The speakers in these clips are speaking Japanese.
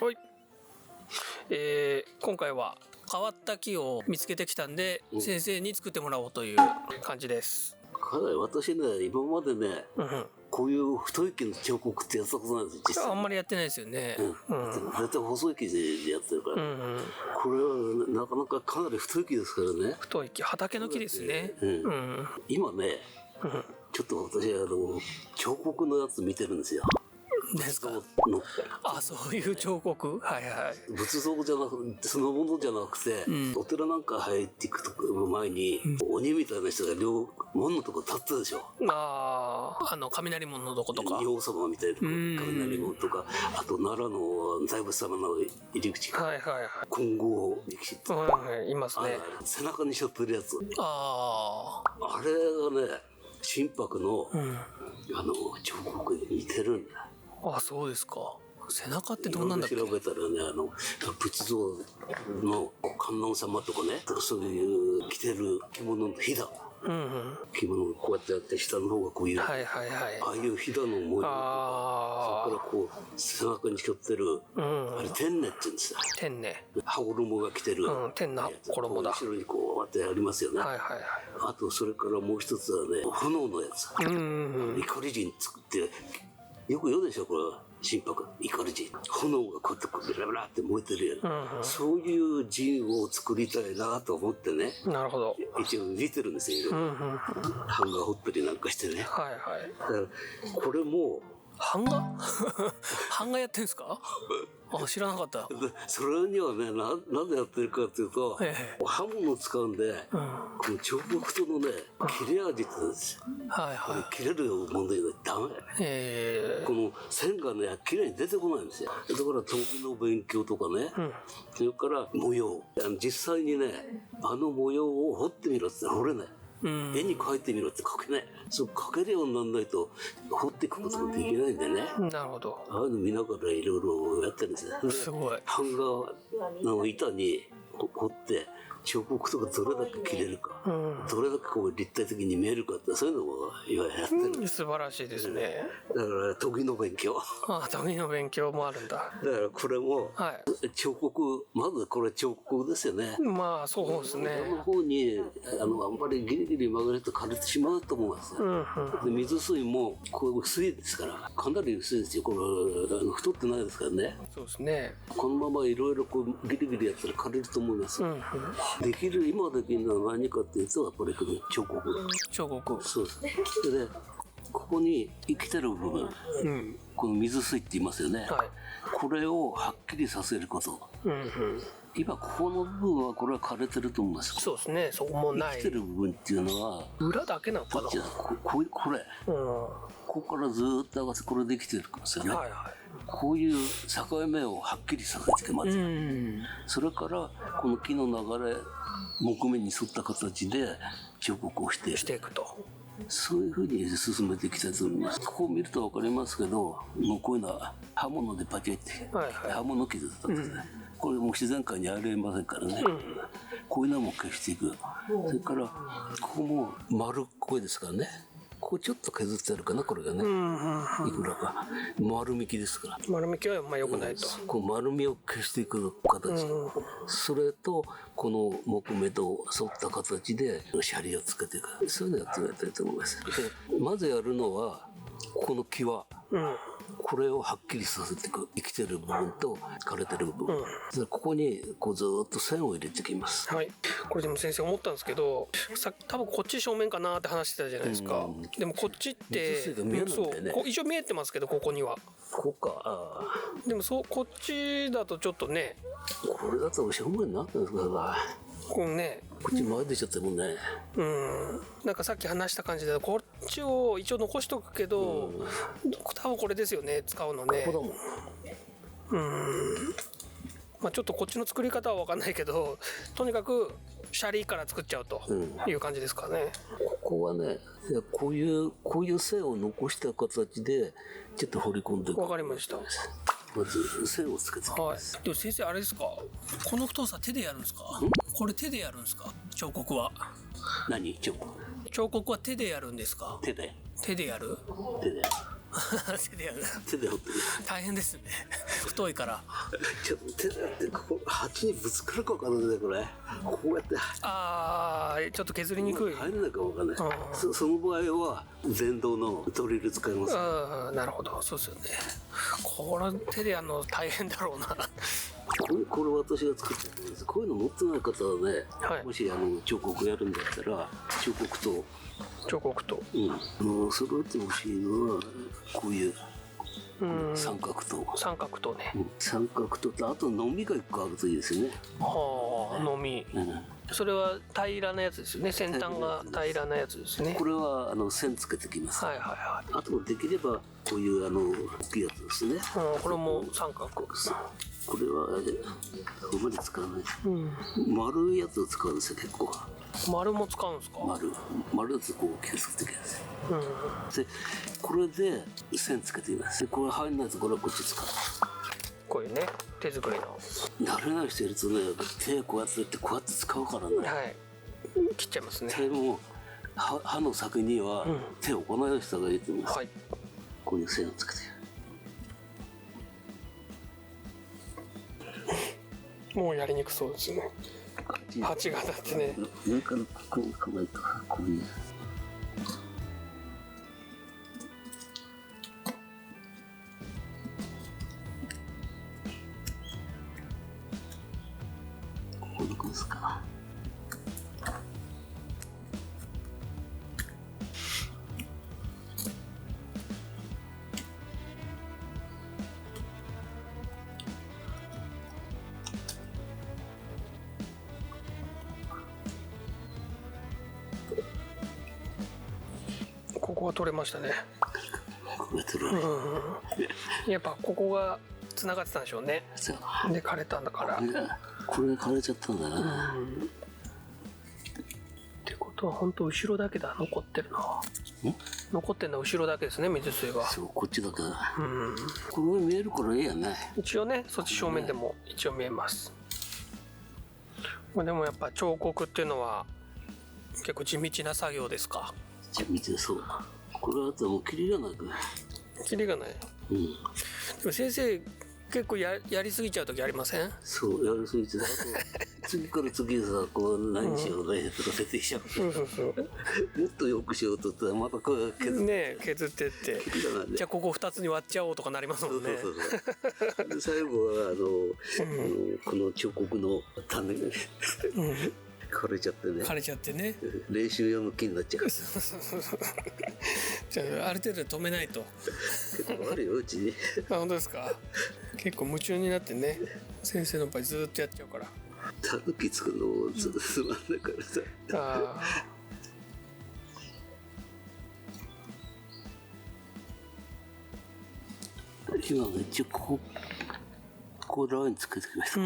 はい。今回は変わった木を見つけてきたんで、先生に作ってもらおうという感じです。かなり私ね、今までね、こういう太い木の彫刻ってやったことないんですよ、実際。あんまりやってないですよね。大体細い木でやってるから。これはなかなかかなり太い木ですからね。太い木、畑の木ですね。今ね、ちょっと私彫刻のやつ見てるんですよ。ですか。あ、そういう彫刻。はいはい。仏像じゃなくて、そのものじゃなくて、お寺なんか入っていく前に、鬼みたいな人が門のとこ立ってるでしょ。雷門のとことか。仁王様みたいな雷門とか、あと奈良の大仏様の入り口か。金剛力士って。いますね。背中に背負ってるやつ。あれがね、心拍の、彫刻に似てるんだ。あ、そうですか。背中ってどうなんだっけ？調べたらね、仏像の観音様とかね、そういう着てる着物のひだ。着物をこうやってやって下の方がこういう、ああいうひだの模様とか、それからこう背中に背負ってる、あれ天音って言うんですよ。天音。羽衣が着てる。天の衣だ。後ろにこうやってありますよね。あとそれからもう一つはね、炎のやつ。怒り陣作って、よく言うでしょ、これ。心拍、怒り陣。炎がこうやってベラベラって燃えてるやん。そういう陣を作りたいなと思ってね。なるほど。一応見てるんですよ。版画彫ったりなんかしてね。だからこれも版画版画やってんすか？知らなかった。それにはね、なんでやってるかっていうと、刃物を使うんで、この彫刻刀のね、切れ味って言うんですよ。切れる問題がダメ。この線がね、綺麗に出てこないんですよ。だから陶器の勉強とかね、それから模様。実際にね、模様を彫ってみろって彫れない。絵に描いてみろって描けない。そう描けるようにならないと彫っていくことができないんでね。なるほど。ああいうの見ながらいろいろやってるんですよ。すごい。版画の板に彫って彫刻とかどれだけ切れるか、どれだけこう立体的に見えるかって、そういうのを今やってる。素晴らしいですね。だから研ぎの勉強。研ぎの勉強もあるんだ。だからこれも彫刻、まずこれ彫刻ですよね。まあそうですね。の方にあんまりギリギリ曲げると枯れてしまうと思いますよ。で水水もこう薄いですから、かなり薄いですよ。これ太ってないですからね。そうですね。このままいろいろこうギリギリやったら枯れると思います。今できるのは何かっていうと、やっぱりこの彫刻。彫刻。そうです。で、ここに生きてる部分、この水水って言いますよね。これをはっきりさせること。今ここの部分はこれは枯れてると思います。そうですね。そこもない。生きてる部分っていうのは裏だけなのかな。これ。ここからずっと合わせこれできてるんですよね。こういう境目をはっきりさせてきます。それからこの木の流れ、木目に沿った形で彫刻をしていくと。そういうふうに進めてきたと思います。ここを見ると分かりますけど、もうこういうのは刃物でパチッて、刃物傷だったんですね。これも自然界にありませんからね。こういうのも消していく。それからここも丸っこいですからね。ここちょっと削ってあるかな、これがね。いくらか。丸みきですから。丸みきは良くないと。こう丸みを消していく形。それと、この木目と沿った形で、シャリをつけていく。そういうのをやってみたいと思います。で、まずやるのは、この際。これをはっきりさせていく。生きてる部分と枯れてる部分。ここにこうずっと線を入れていきます。これでも先生思ったんですけど、多分こっち正面かなって話してたじゃないですか。でもこっちって一応見えてますけど、ここには。ここか。でもこっちだとちょっとね。これだと正面になってるんですか。こっち前出ちゃってもね。なんかさっき話した感じでこっちを一応残しとくけど、多分これですよね、使うのね。ここだもん。まあちょっとこっちの作り方は分かんないけど、とにかくシャリから作っちゃうという感じですかね。ここはね、こういう線を残した形でちょっと彫り込んでいく。わかりました。まず線をつけてきます。でも先生あれですか、この太さ手でやるんですか？これ手でやるんですか？彫刻は。何彫刻？彫刻は手でやるんですか？手でやる。手で。手でやる。手で掘ってる。大変ですね。太いから。ちょっと手でやってここ鉢にぶつかるか分かんないねこれ。こうやって。ああ、ちょっと削りにくい。入れないか分かんない。その場合は電動のドリル使います。ああ、なるほど。そうですよね。これ手でやるの大変だろうな。これ私が作ってるんです。こういうの持ってない方はね、はい、もし彫刻やるんだったら彫刻刀。それってほしいのはこういう三角刀ね、三角刀とあとのみが1個あるといいですよね。はあ、のみ、それは平らなやつですよね。先端が平らなやつですね。これは線つけてきます。はいはいはい。あとできればこういう大きいやつですね。これも三角。これはここまで使わない。丸いやつを使うんですよ結構。丸も使うんですか？丸やつこう削ってきます。でこれで線つけています。でこれ入んないとこれはこっち使う。こういうね手作りの。慣れない人いるとね手こうやってこうやって使うからね。はい。切っちゃいますね。手も刃の先には手を置かない人がいると思います。はい。こういう線をつけて。もうやりにくそうですね。鉢がだってね。上からこう構えたらこういう。こんな感じですか。ここは取れましたね。うん、やっぱここが繋がってたんでしょうね。で枯れたんだから。これ枯れちゃったんだな。ってことは本当後ろだけだ。残ってるな。残ってるのは後ろだけですね、水水が。そう、こっちだけ。これ見えるからいいやね。一応ね、そっち正面でも一応見えます。でもやっぱ彫刻っていうのは結構地道な作業ですか？地道そう。これはあともうキリがないから。キリがない。でも先生結構やりすぎちゃう時ありません？そうやりすぎて、あと次から次さこう何しようねとか出てきちゃう。もっとよくしようとってまたこう削ってってじゃあここ2つに割っちゃおうとかなりますもんね。で最後はこの彫刻の種が枯れちゃってね。練習用の木になっちゃう。じゃあある程度止めないと。結構あるようちに。本当ですか？結構夢中になってね、先生の場合ずっとやっちゃうから。たぬき作るのもつまんないからさ。今めっちゃこうラインつけてきました。こ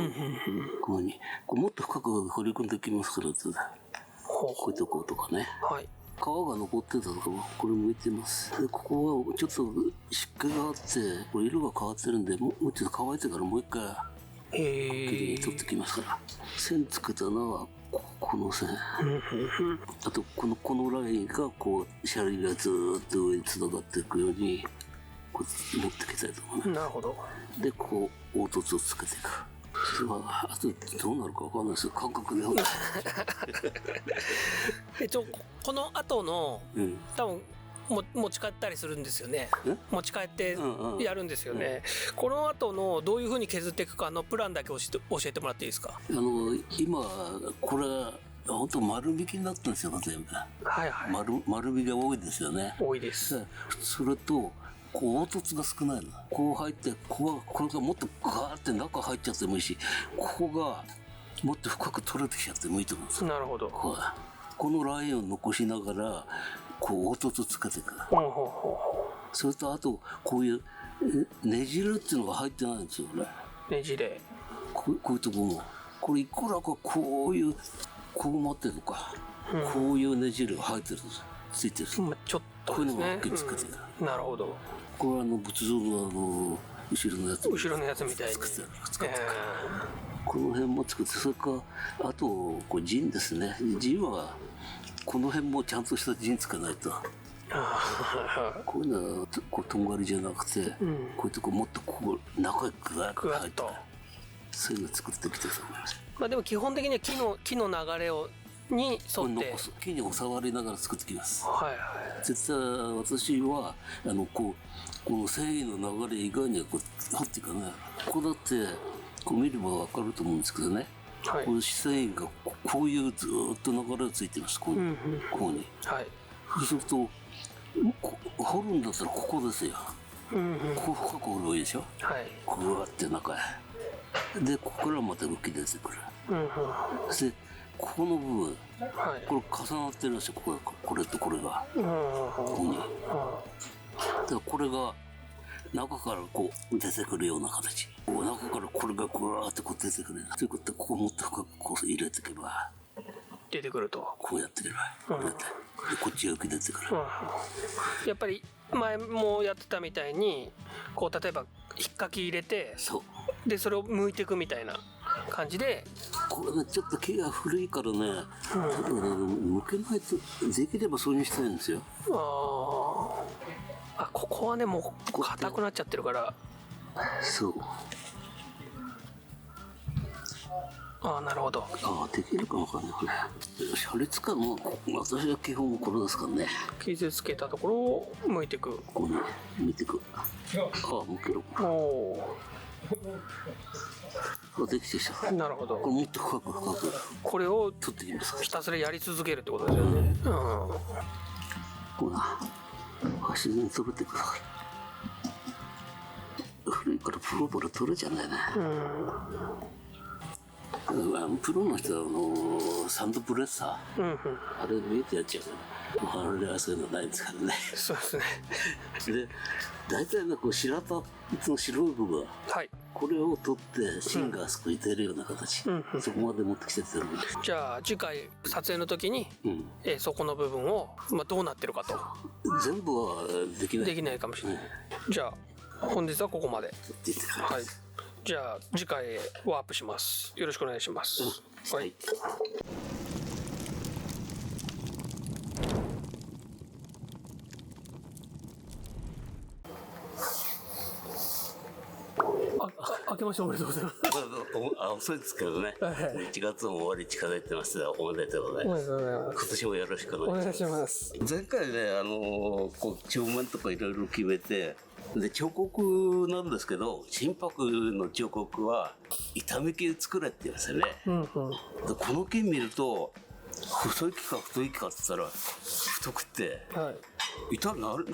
こにもっと深く掘り込んできますからこういうとことかね。はい。皮が残ってたとかこれ向いてます。でここはちょっと湿気があってこれ色が変わってるんでもうちょっと乾いてからもう一回きれいに取ってきますから。線つけたのはこの線。あとこのラインがこうシャリがずっと上につながっていくようにこう持ってきたいと思うね。なるほど。でこう凹凸をつけていく。あとどうなるかわかんないですよ。感覚で。この後の多分持ち帰ったりするんですよね。持ち帰ってやるんですよね。この後のどういう風に削っていくかのプランだけ教えてもらっていいですか？今これ本当丸引きになってるんですよ全部。はいはい。丸引きが多いですよね。多いです。それと凹凸が少ないの。こう入ってこれがもっとガーって中入っちゃってもいいし、ここがもっと深く取れてきちゃってもいいと思うんですよ。なるほど。このラインを残しながらこう凹凸つけていく。それとあとこういうねじれっていうのが入ってないんですよね。ねじれ。こういうとこもこれいくらかこういうこう待ってるとか、こういうねじれが入ってるんですよ。ついてる。ちょっとこういうのがはっきりつけてる。なるほど。これは仏像の後ろのやつ。後ろのやつみたいに使ってる。この辺も作って、それからあとこれ陣ですね。陣はこの辺もちゃんとした陣つかないとこういうのはこうとんがりじゃなくて、こういうとこもっとこう中へグワッとそういうの作ってきてると思います。まあでも基本的には木の流れに沿って木に収まりながら作ってきます。はいはい。絶対私はこの繊維の流れ以外にはこうなんていうかね、ここだってこう見れば分かると思うんですけどね、はい、この繊維がこういうずっと流れがついてます。こうに、はい、そうすると掘るんだったらここですよ。ここ深く掘るわけでしょ。はい、こうやって中へでここからまた浮き出てくる。そしてここの部分、はい、これ重なってるんですよ。これとこれがここに。だからこれが中からこう出てくるような形。中からこれがこうわーってこう出てくる。ということでここもっと深くこう入れていけば出てくると。こうやっていけばこうやってでこっちが浮き出てくる。やっぱり前もやってたみたいにこう例えば引っかき入れてでそれを剥いていくみたいな感じで。これねちょっと木が古いからね、剥けないとできればそういうにしたいんですよ。ここはねもう硬くなっちゃってるから。そう。なるほど。できるかもわかんないこれ。車列感も私は基本これですからね。傷つけたところを剥いていく。ここに剥いていく。剥ける。できてきた。なるほど。これもっと深くこれを取ってきます。ひたすらやり続けるってことですよね。ほら自然に取れてくる。古いからプロボロ取れちゃうんだよね。プロの人はサンドプレッサー、あれ見えてやっちゃうから、あれはそういうのないですからね。そうですね。で大体ねこう白田の白い部分、はい、これを取って芯があそこに出るような形、そこまで持ってきてるんで。じゃあ次回撮影の時に、そこの部分を、どうなってるかと。全部はできないかもしれない。じゃあ本日はここまで。はい。じゃあ次回へワープします。よろしくお願いします。はい。明けましておめでとうございます。遅いですけどね。1月も終わり近づいてますが、おめでとうございます。今年もよろしくお願いします。前回ね、こう帳面とかいろいろ決めて。で彫刻なんですけど、心拍の彫刻は板目木作れって言うんですよね。でこの木見ると細い木か太い木かって言ったら太くて、板なら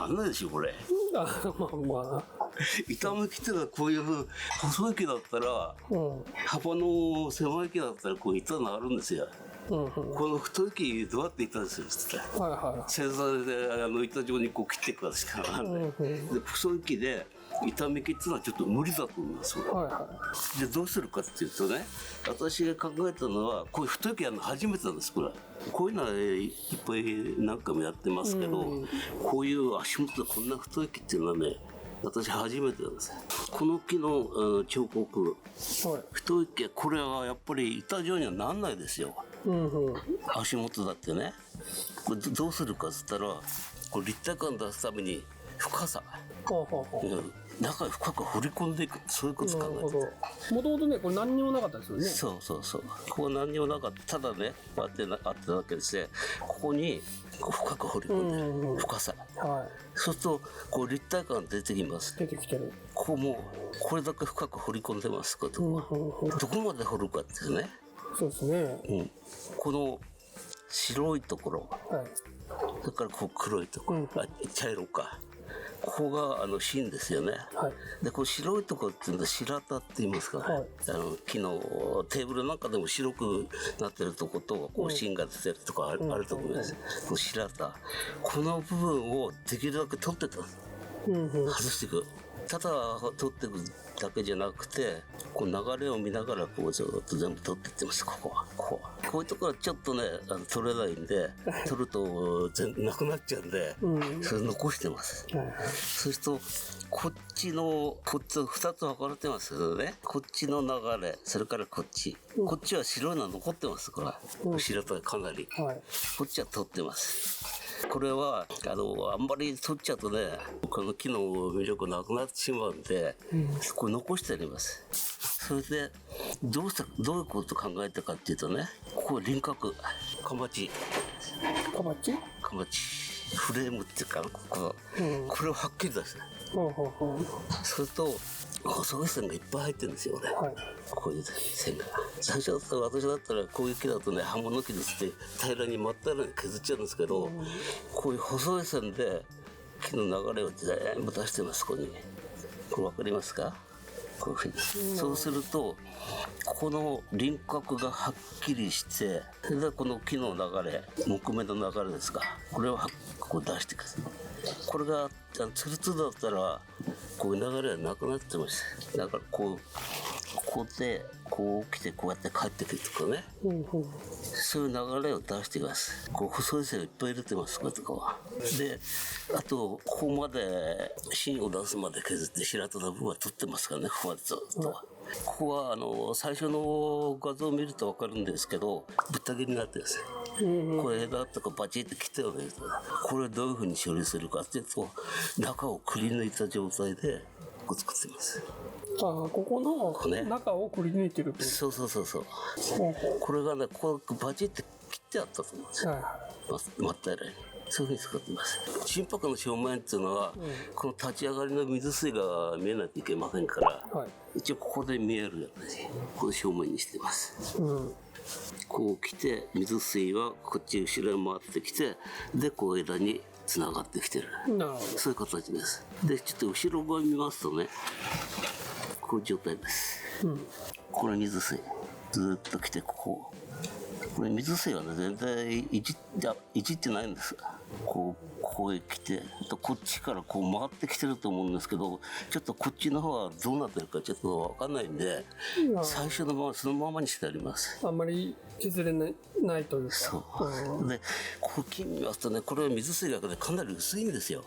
ないでしょこれ。板目木ってのはこういう細い木だったら、幅の狭い木だったらこう板なるんですよ。この太い木どうやって板にするんですって、製材で板状にこう切っていくわけですからね。で細い木で板目木っていうのはちょっと無理だと思うんですよ。でどうするかっていうとね、私が考えたのはこういう太い木やるの初めてなんです。こういうのはいっぱい何回もやってますけど、こういう足元でこんな太い木っていうのはね、私初めてなんです。この木の彫刻、太い木、これはやっぱり板状にはなんないですよ。足元だってね。これどうするかっつったら、これ立体感出すために深さ、中に深く掘り込んでいく、そういうこと考えてた。もともとねこれ何にもなかったですよね。そうここ何にもなかった。ただねこうやってあっただけでして、ここに深く掘り込んで深さ、そうするとこう立体感出てきます。出てきてる。ここもこれだけ深く掘り込んでます。どこまで掘るかっていうね。そうですね。この白いところ、それからこう黒いところ、茶色か、ここが芯ですよね。でこう白いところっていうのは白田って言いますか、木のテーブルなんかでも白くなってるとことこう芯が出てるとかあると思います。この白田、この部分をできるだけ取ってた、外していく。ただ取っていくだけじゃなくて、こう流れを見ながらこうずっと全部取っていってます。こういうところはちょっとね取れないんで、取るとなくなっちゃうんで、それ残してます。そうするとこっち2つ分かれてますけどね、こっちの流れ、それからこっちは白いのは残ってます。これ白とかなり、こっちは取ってます。これはあんまり取っちゃうとね、この木の魅力なくなってしまうんで、これ残してあります。それでどういうことを考えたかっていうとね、ここ輪郭、かまちフレームっていうか、これをはっきり出して、それと細い線がいっぱい入ってるんですよね、こういう線が。最初だったら、私だったらこういう木だとね、刃物木ですって平らに真っ平らに削っちゃうんですけど、こういう細い線で木の流れを全部出してます。ここにこれ分かりますか？こういうふうに、そうするとこの輪郭がはっきりして、でこの木の流れ、木目の流れですか、これをこう出してください。これがツルツルだったらこういう流れはなくなってました。だからここでこう来てこうやって帰ってくるとかね、そういう流れを出しています。こう細い線をいっぱい入れてます、これとかは。であとここまで芯を出すまで削って白戸の部分は取ってますからね、ここまでずっと。ここは最初の画像を見ると分かるんですけど、ぶった切りになってるんですよ。これ枝とかバチッと切ってるわけですから、これをどういうふうに処理するかっていうと、中をくり抜いた状態でこう作ってます。ここの中をくり抜いてると、そうこれがね、こうバチッと切ってあったと思うんですよ、真っ平らに。そういうふうに使ってます。心拍の正面っていうのは、この立ち上がりの水水が見えないといけませんから、一応ここで見えるようにこの正面にしてます、こう来て水水はこっち後ろに回ってきて、でこう枝につながってきてる、そういう形です。でちょっと後ろ側見ますとね、こういう状態です、これ水水ずっと来て、これ水水はね全然いじってないんです。ここへ来て、こっちからこう回ってきてると思うんですけど、ちょっとこっちの方はどうなってるかちょっと分かんないんで、最初のままそのままにしてあります。あんまり削れないというか。そうでこっち見ますとね、これは水水がかなり薄いんですよ。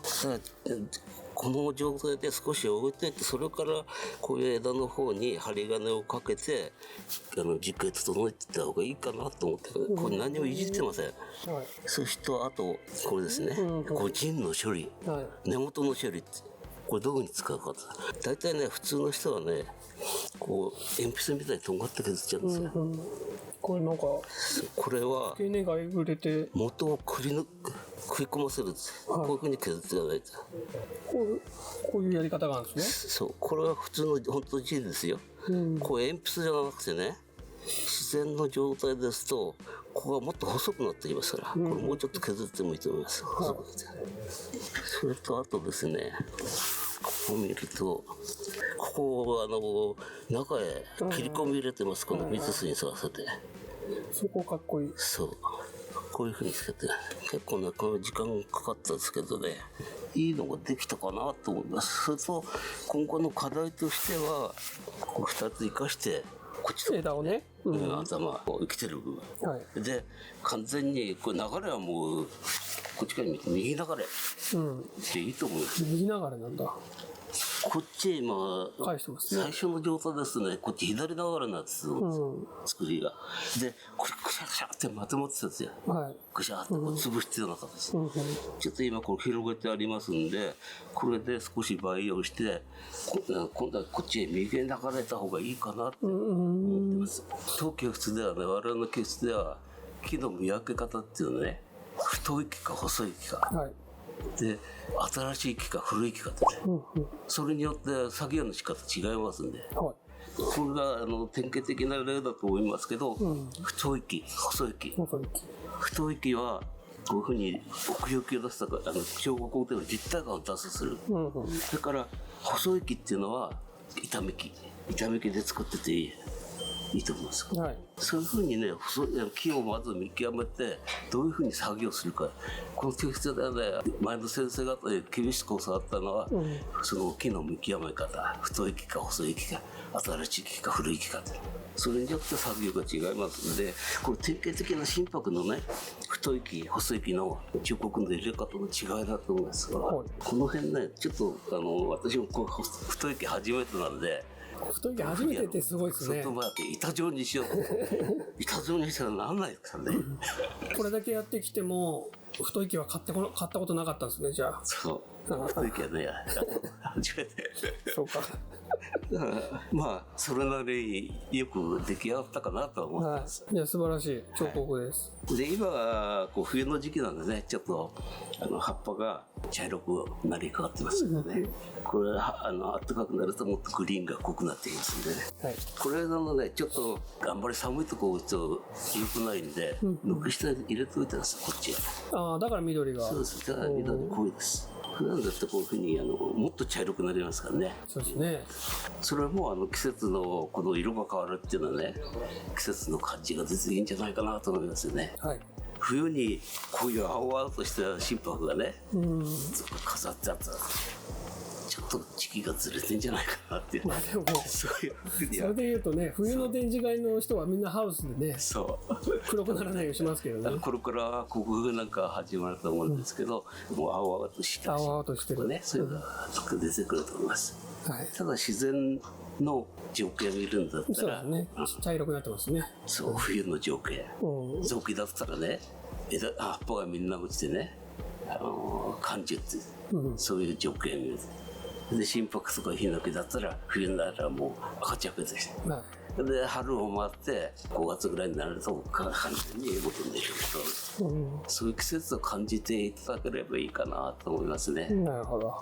この状態で少し置いていて、それからこういう枝の方に針金をかけてじっくり整えていった方がいいかなと思って、これ何もいじってません、そしてあとこれですね、こう陣の処理、根元の処理ってこれどういうふうに使うかと。大体ね、普通の人はね、こう鉛筆みたいにとんがって削っちゃうんですよ、これなんかこれは根がえぐれて元を食い込ませるんです、こういうふうに削っていただいて、こういうやり方があるんですね。そう、これは普通の本当に字ですよ、こう鉛筆じゃなくてね、自然の状態ですとここがもっと細くなってきますから、これもうちょっと削ってもいいと思います、細くなって。それとあとですね、ここを見ると、ここ中へ切り込み入れてます、この水水に沿わせて。そこかっこいい。そう、こういうふうにつけて、結構ねこの時間かかったんですけどね、いいのができたかなと思います。それと今後の課題としては、こう2つ生かして、こっちと枝をね、頭を生きてる部分、で完全にこれ流れはもうこっちから見て右流れでいいと思います。右流れなんだ。こっち今返してますね。最初の状態ですね、こっち左流れなんですよ、作りが。でこれクシャクシャってまとまってたんですよ、クシャってこう潰してなかったです、ちょっと今これ広げてありますんで、これで少し培養して今度はこっちへ右へ流れた方がいいかなって思ってます。当教室ではね、我々の教室では木の見分け方っていうのはね、太い木か細い木か、で新しい木か古い木かってね、それによって作業の仕方違いますんで、これが典型的な例だと思いますけど、太い木細い木、太い木はこういうふうに奥行きを出すとか小学校での立体感を出する、それから細い木っていうのは板目木で作ってていいと思います、そういうふうにね、木をまず見極めてどういうふうに作業するか。この教室ではね、前の先生方で厳しく教わったのは、その木の見極め方、太い木か細い木か新しい木か古い木かって、それによって作業が違いますので、これ典型的な心拍のね、太い木細い木の彫刻の入れ方の違いだと思いますから、この辺ね、ちょっと私もこう太い木初めてなんで、太い木初めてってすごいですね。外回って板状にしようと板状にしたらなんないですからねこれだけやってきても太い木は買ったことなかったんですね、じゃあ。そう太い木はね初めてそうかまあそれなりによく出来上がったかなと思ってます、いや素晴らしい彫刻です、で今はこう冬の時期なんでね、ちょっと葉っぱが茶色くなりかかってますけどね、これ暖かくなるともっとグリーンが濃くなってきますんでね、これねちょっとあんまり寒いとこ打つと良くないんで、軒下に入れといたんですよ、こっちへ。だから緑が。そうです、だから緑濃いです。普段だってこういうふうにもっと茶色くなりますからね。そうですね。それはもう季節のこの色が変わるっていうのはね、季節の感じが出ていいんじゃないかなと思いますよね。冬にこういう青々とした心拍がね、ずっと飾ってあったらちょっと時期がずれてんじゃないかなっていう。まあでもそういうふうにそれでいうとね、冬の展示会の人はみんなハウスでね、黒くならないようにしますけどね。これから国風なんか始まると思うんですけど、もう青々として青々としてるね、そういうのが出てくると思います。ただ自然の情景を見るんだったら、茶色くなってますね。そう、冬の情景。雑木だったらね、葉っぱがみんな落ちてね、感じって、そういう情景を見る。で心拍とかヒノキだったら冬にならもう赤茶けでした、で春を回って5月ぐらいになると完全に戻っていくと、そういう季節を感じていただければいいかなと思いますね。なるほど、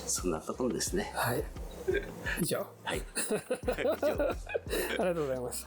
そんなところですね。以上以上ありがとうございます。